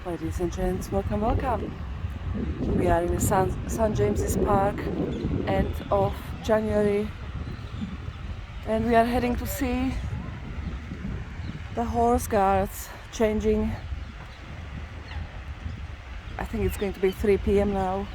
Ladies and gents, welcome, welcome. We are in the St. James's Park, end of January, and we are heading to see the horse guards changing. I think it's going to be 3 p.m. now.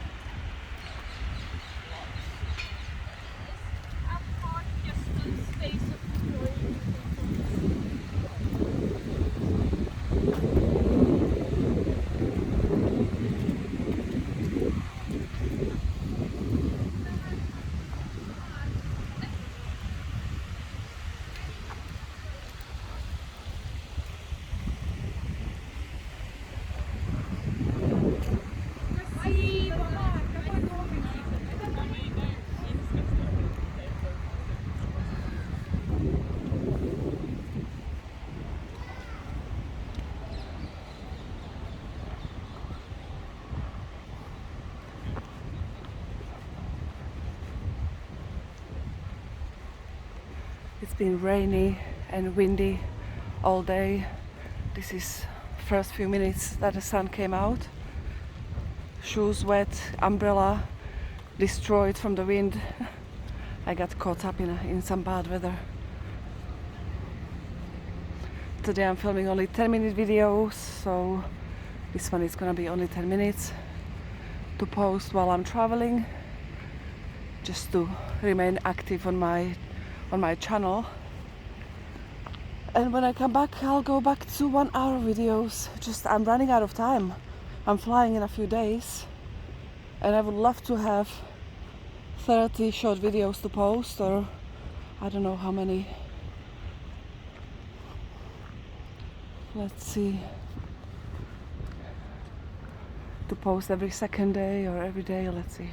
It's been rainy and windy all day. This is first few minutes that the sun came out. Shoes wet, umbrella destroyed from the wind. I got caught up in some bad weather. Today I'm filming only 10-minute videos, so this one is gonna be only 10 minutes to post while I'm traveling, just to remain active on my channel. And when I come back, I'll go back to 1-hour videos. I'm running out of time. I'm flying in a few days, and I would love to have 30 short videos to post, or I don't know how many. Let's see. To post every second day or every day, let's see.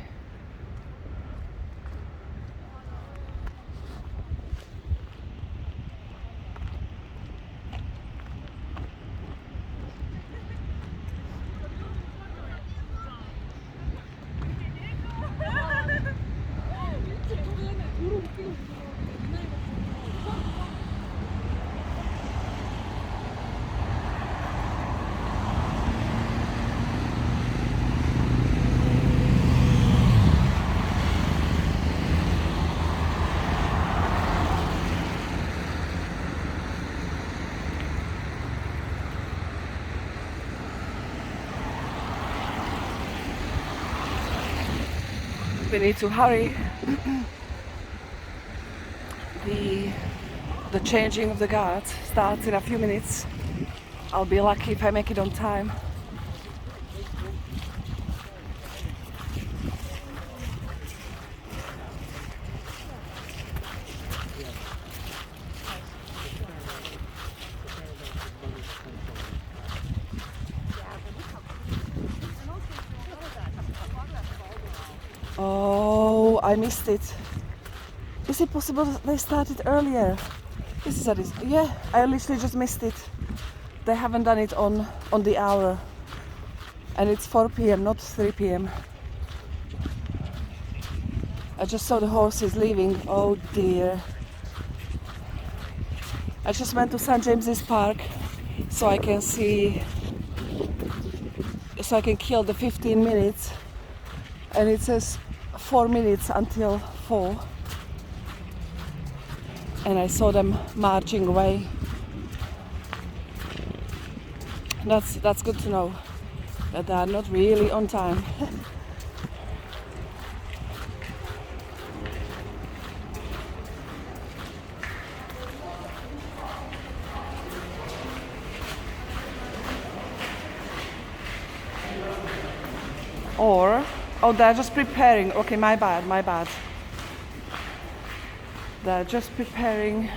We need to hurry. The changing of the guards starts in a few minutes. I'll be lucky if I make it on time. Oh, I missed it. Is it possible that they started earlier? Yeah, I literally just missed it. They haven't done it on the hour. And it's 4 p.m., not 3 p.m. I just saw the horses leaving. Oh dear. I just went to St. James's Park so I can kill the 15 minutes. And it says 4 minutes until 4. And I saw them marching away. That's good to know that they are not really on time. They're just preparing. Okay, my bad. They're just preparing.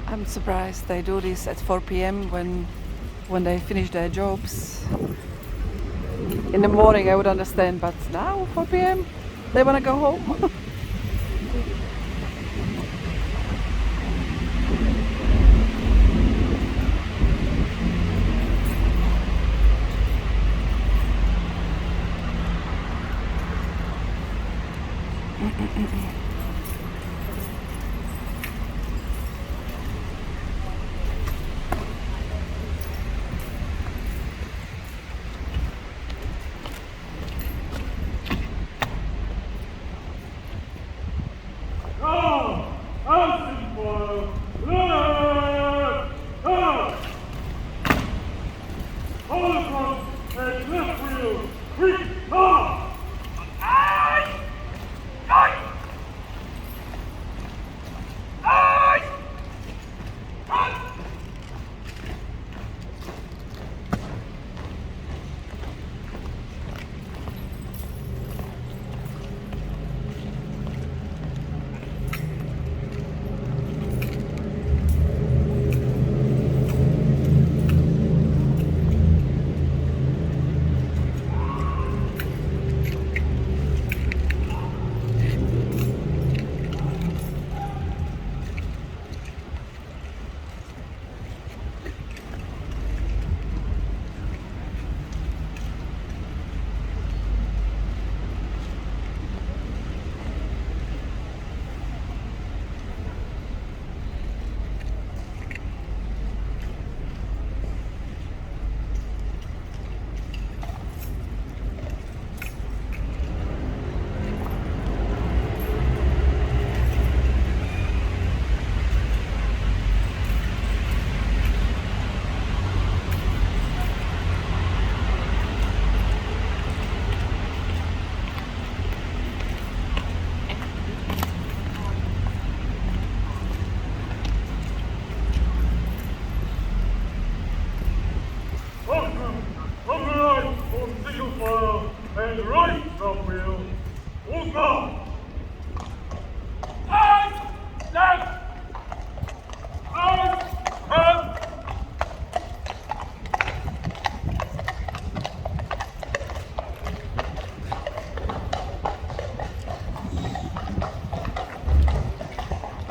I'm surprised they do this at 4 p.m. when they finish their jobs. In the morning I would understand, but now 4 p.m. they want to go home.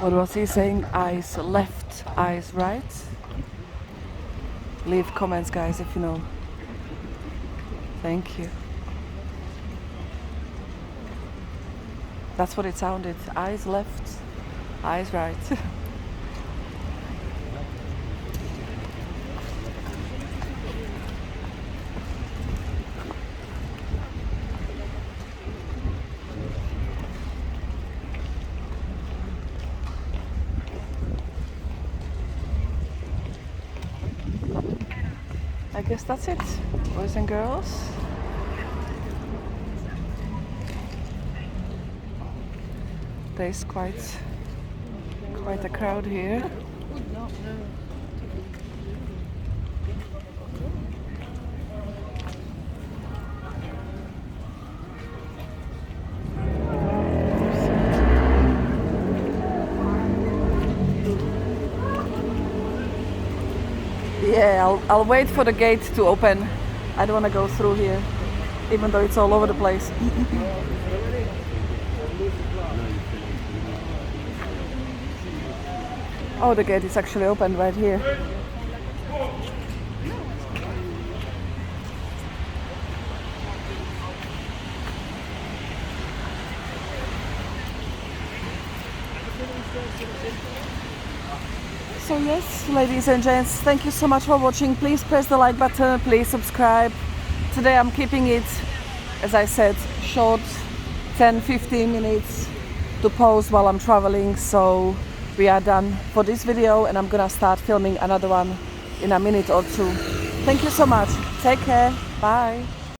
What was he saying? Eyes left, eyes right? Leave comments, guys, if you know. Thank you. That's what it sounded. Eyes left, eyes right. I guess that's it, boys and girls. There's quite a crowd here. Yeah, I'll wait for the gate to open. I don't want to go through here, even though it's all over the place. Oh, the gate is actually open right here. So yes, ladies and gents, thank you so much for watching. Please press the like button, please subscribe. Today I'm keeping it, as I said, short, 10-15 minutes to pause while I'm traveling. So we are done for this video and I'm gonna start filming another one in a minute or two. Thank you so much. Take care. Bye.